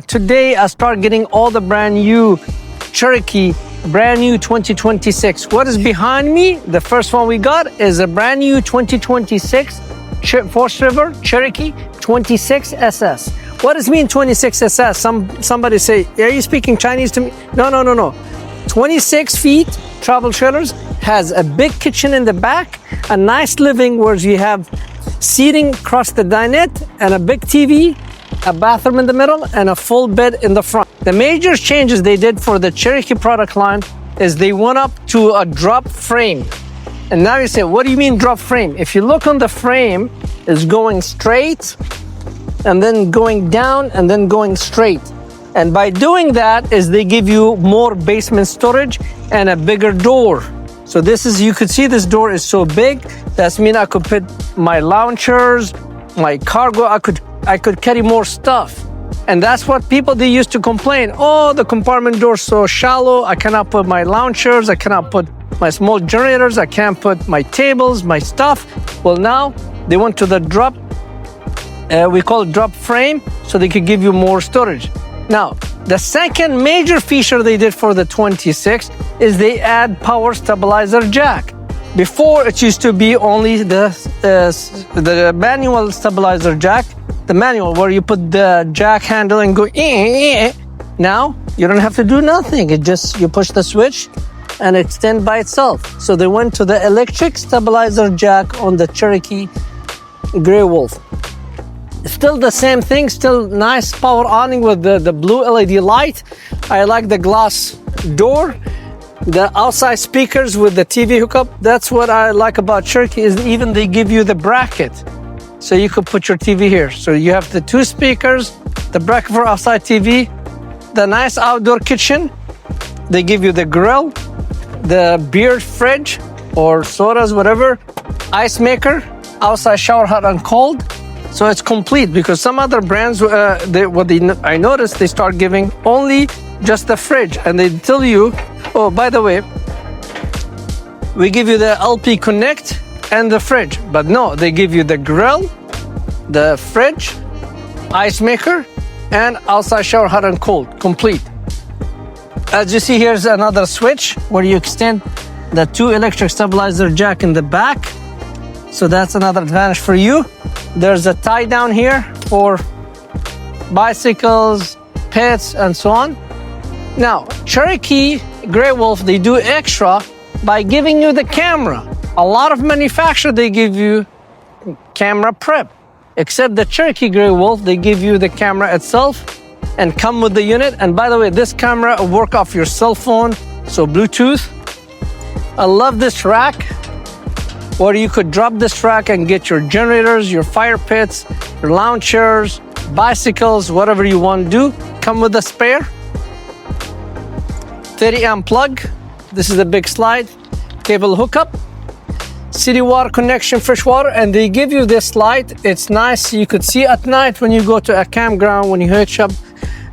Today I start getting all the brand new Cherokee, brand new 2026. What is behind me? The first one we got is a brand new 2026 Forest River Cherokee 26 SS. What does mean 26 SS? Somebody say, are you speaking Chinese to me? No. 26 feet travel trailers, has a big kitchen in the back, a nice living where you have seating across the dinette and a big TV, a bathroom in the middle, and a full bed in the front. The major changes they did for the Cherokee product line is they went up to a drop frame. And now you say, what do you mean drop frame? If you look on the frame, it's going straight and then going down and then going straight. And by doing that is they give you more basement storage and a bigger door. So this is, you could see this door is so big. That's mean I could put my launchers, my cargo, I could carry more stuff. And that's what people, they used to complain. Oh, the compartment door is so shallow. I cannot put my launchers. I cannot put my small generators. I can't put my tables, my stuff. Well, now they went to the drop, we call it drop frame, so they could give you more storage. Now, the second major feature they did for the 26 is they add power stabilizer jack. Before, it used to be only the manual stabilizer jack, the manual where you put the jack handle and go, Now, you don't have to do nothing. It just, you push the switch and it extends by itself. So they went to the electric stabilizer jack on the Cherokee Grey Wolf. Still the same thing, still nice power awning with the blue LED light. I like the glass door. The outside speakers with the TV hookup. That's what I like about Cherokee is even they give you the bracket. So you could put your TV here. So you have the two speakers, the bracket for outside TV, the nice outdoor kitchen. They give you the grill, the beer fridge or sodas, whatever, ice maker, outside shower hot and cold. So it's complete because some other brands, I noticed they start giving only just the fridge and they tell you, oh, by the way, we give you the LP Connect and the fridge. But no, they give you the grill, the fridge, ice maker, and outside shower hot and cold, complete. As you see, here's another switch where you extend the two electric stabilizer jack in the back. So that's another advantage for you. There's a tie down here for bicycles, pets, and so on. Now, Cherokee Grey Wolf, they do extra by giving you the camera. A lot of manufacturers, they give you camera prep. Except the Cherokee Grey Wolf, they give you the camera itself and come with the unit. And by the way, this camera will work off your cell phone, so Bluetooth. I love this rack, where you could drop this rack and get your generators, your fire pits, your launchers, bicycles, whatever you want to do. Come with a spare 30 amp plug. This is a big slide, cable hookup, city water connection, fresh water, and they give you this light. It's nice. You could see at night when you go to a campground, when you hitch up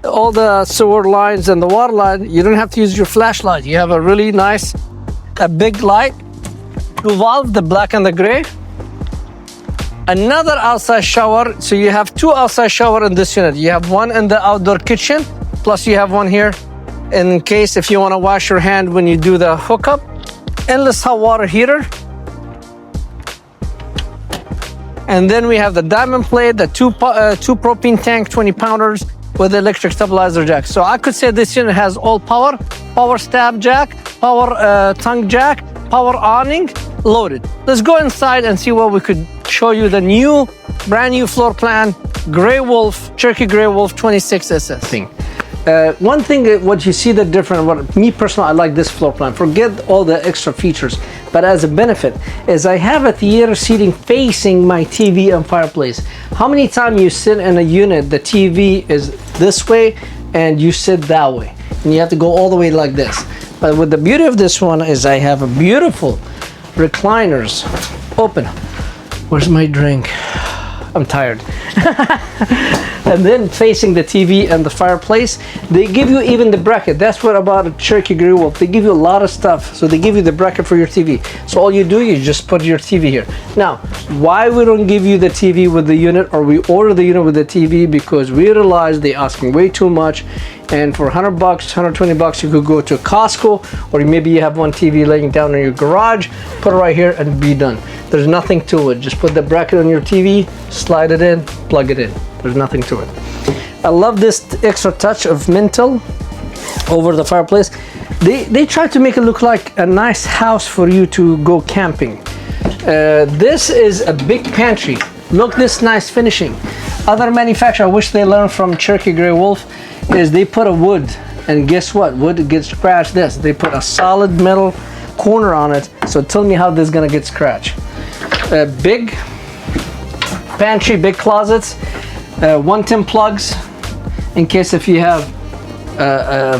all the sewer lines and the water line, you don't have to use your flashlight. You have a really nice, a big light. Two valve, the black and the gray. Another outside shower. So you have two outside shower in this unit. You have one in the outdoor kitchen, plus you have one here in case if you want to wash your hand when you do the hookup. Endless hot water heater. And then we have the diamond plate, the two propane tank, 20 pounders with the electric stabilizer jack. So I could say this unit has all power, power stab jack, power tongue jack, power awning, loaded. Let's go inside and see what we could show you the new, brand new floor plan, Grey Wolf, Cherokee Grey Wolf 26SS thing. One thing, what you see the different, what me personally, I like this floor plan. Forget all the extra features, but as a benefit is I have a theater seating facing my TV and fireplace. How many times you sit in a unit, the TV is this way and you sit that way, and you have to go all the way like this. But with the beauty of this one is I have a beautiful recliners. Open. Where's my drink? I'm tired. And then facing the TV and the fireplace, they give you even the bracket. That's what about a Cherokee Grey Wolf. They give you a lot of stuff. So they give you the bracket for your TV. So all you do is just put your TV here. Now, why we don't give you the TV with the unit, or we order the unit with the TV? Because we realize they're asking way too much. And for $100, $120, you could go to Costco, or maybe you have one TV laying down in your garage, put it right here and be done. There's nothing to it. Just put the bracket on your TV, slide it in, plug it in. There's nothing to it. I love this extra touch of menthol over the fireplace. They try to make it look like a nice house for you to go camping. This is a big pantry. Look, this nice finishing. Other manufacturer, I wish they learned from Cherokee Grey Wolf, is they put a wood, and guess what? Wood gets scratched. This, they put a solid metal corner on it. So tell me how this is gonna get scratched. Big pantry, big closets, 110 plugs in case if you have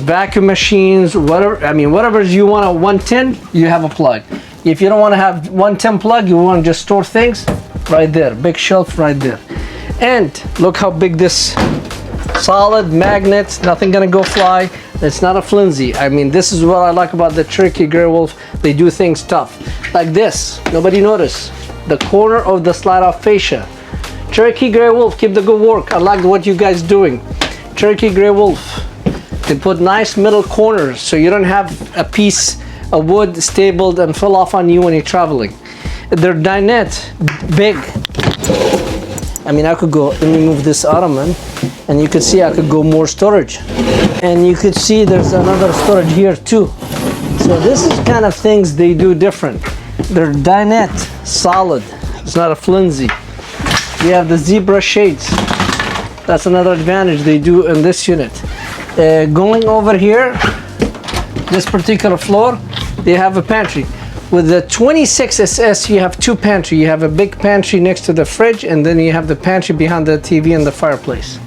vacuum machines, whatever. I mean, whatever you want a 110, you have a plug. If you don't want to have 110 plug, you want to just store things, right there. Big shelf right there. And look how big this solid magnet, nothing gonna go fly. It's not a flimsy. I mean, this is what I like about the Cherokee Grey Wolf. They do things tough. Like this, nobody noticed. The corner of the slide off fascia. Cherokee Grey Wolf, keep the good work. I like what you guys doing. Cherokee Grey Wolf. They put nice middle corners so you don't have a piece of wood stapled and fall off on you when you're traveling. They're dinette, big. I mean, I could go, let me move this ottoman, and you could see I could go more storage. And you could see there's another storage here too. So this is kind of things they do different. They're dinette, solid. It's not a flimsy. You have the zebra shades. That's another advantage they do in this unit. Going over here, this particular floor, they have a pantry. With the 26SS, you have two pantry. You have a big pantry next to the fridge, and then you have the pantry behind the TV and the fireplace.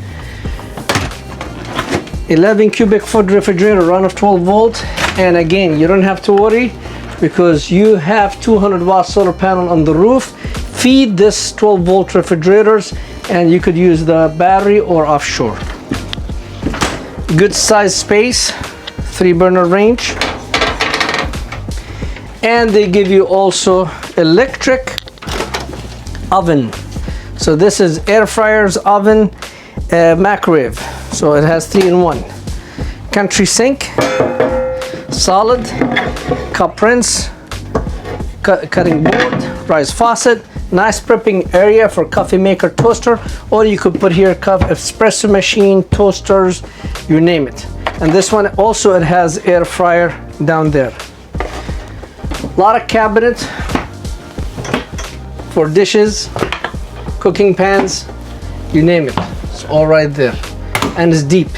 11 cubic foot refrigerator, run of 12 volt. And again, you don't have to worry because you have 200 watt solar panel on the roof. Feed this 12 volt refrigerators, and you could use the battery or offshore. Good size space, 3 burner range. And they give you also electric oven. So this is air fryers, oven, microwave. So it has 3-in-1. Country sink, solid, cup rinse, cutting board, rise faucet, nice prepping area for coffee maker, toaster, or you could put here espresso machine, toasters, you name it. And this one also, it has air fryer down there. A lot of cabinet for dishes, cooking pans, you name it. It's all right there. And it's deep.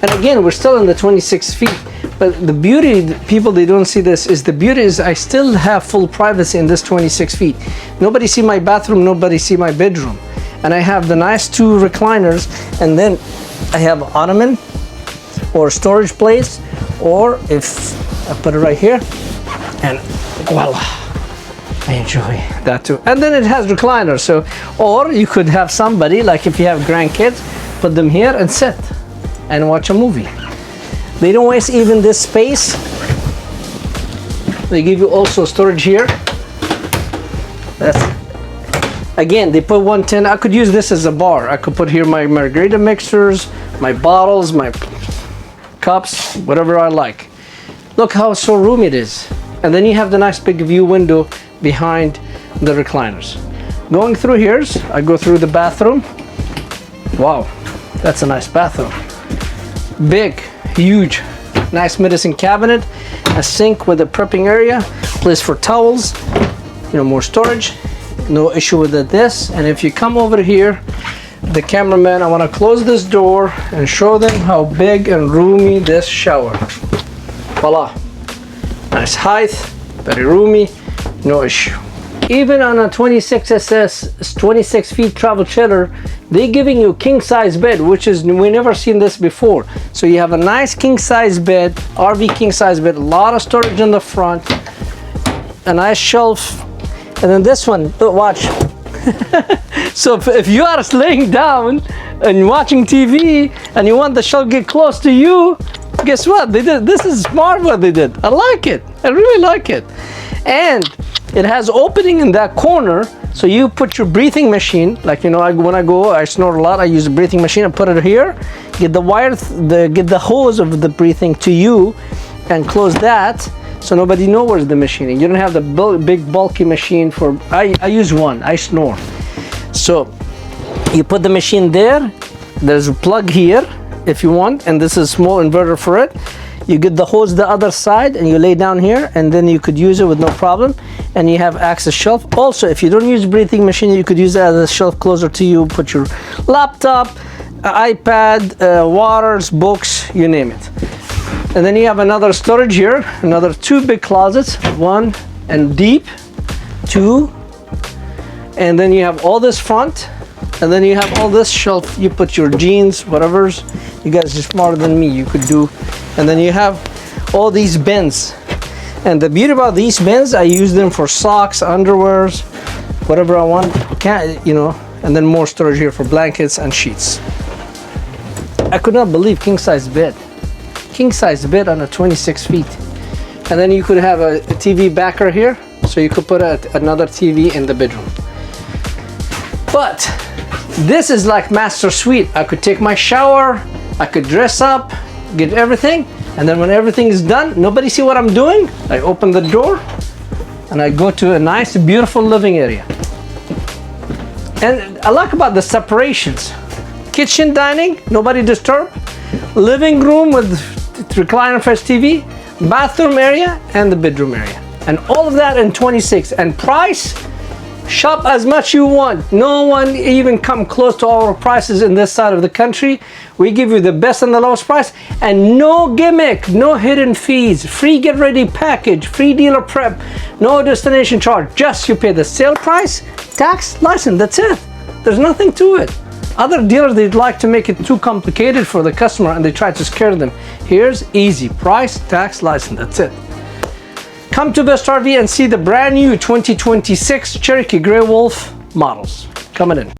And again, we're still in the 26 feet. But the beauty, people, they don't see this, is the beauty is I still have full privacy in this 26 feet. Nobody see my bathroom, nobody see my bedroom. And I have the nice 2 recliners, and then I have ottoman or storage place, or if I put it right here, and voila, I enjoy that too. And then it has recliners, so, or you could have somebody, like if you have grandkids, put them here and sit and watch a movie. They don't waste even this space. They give you also storage here. That's, again, they put 110. I could use this as a bar. I could put here my margarita mixers, my bottles, my cups, whatever I like. Look how so roomy it is. And then you have the nice big view window behind the recliners. Going through here, I go through the bathroom. Wow, that's a nice bathroom. Big, huge, nice medicine cabinet, a sink with a prepping area, place for towels, you know, more storage, no issue with this. And if you come over here, the cameraman, I want to close this door and show them how big and roomy this shower. Voila, nice height, very roomy, no issue. Even on a 26SS, 26 feet travel trailer, they're giving you king size bed, which is, we never seen this before. So you have a nice king size bed, RV king size bed, a lot of storage in the front, a nice shelf. And then this one, watch. So if you are laying down and watching TV and you want the shelf get close to you, guess what they did? This is smart what they did. I like it. I really like it. And it has opening in that corner, so you put your breathing machine, like, you know, when I go, I snore a lot, I use a breathing machine. I put it here, get the wire, get the hose of the breathing to you, and close that, so nobody knows where's the machine. You don't have the big bulky machine for. I use one. I snore. So you put the machine there. There's a plug here if you want, and this is a small inverter for it. You get the hose the other side and you lay down here, and then you could use it with no problem, and you have access shelf. Also, if you don't use breathing machine, you could use it as a shelf closer to you. Put your laptop, iPad, waters, books, you name it. And then you have another storage here, another 2 big closets, 1 and deep, 2, and then you have all this front, and then you have all this shelf. You put your jeans, whatever's. You guys are smarter than me. You could do. And then you have all these bins. And the beauty about these bins, I use them for socks, underwears, whatever I want. You know. And then more storage here for blankets and sheets. I could not believe king size bed. King size bed on a 26 feet. And then you could have a TV backer here, so you could put another TV in the bedroom. But this is like master suite. I could take my shower, I could dress up, get everything, and then when everything is done, nobody see what I'm doing. I open the door and I go to a nice, beautiful living area. And I like about the separations. Kitchen, dining, nobody disturb. Living room with recliner flash TV, bathroom area, and the bedroom area. And all of that in 26. And price, shop as much you want. No one even come close to our prices in this side of the country. We give you the best and the lowest price, and no gimmick, no hidden fees, free get ready package, free dealer prep, no destination charge. Just you pay the sale price, tax, license, that's it. There's nothing to it. Other dealers, they'd like to make it too complicated for the customer and they try to scare them. Here's easy, price, tax, license, that's it. Come to Best RV and see the brand new 2026 Cherokee Grey Wolf models coming in.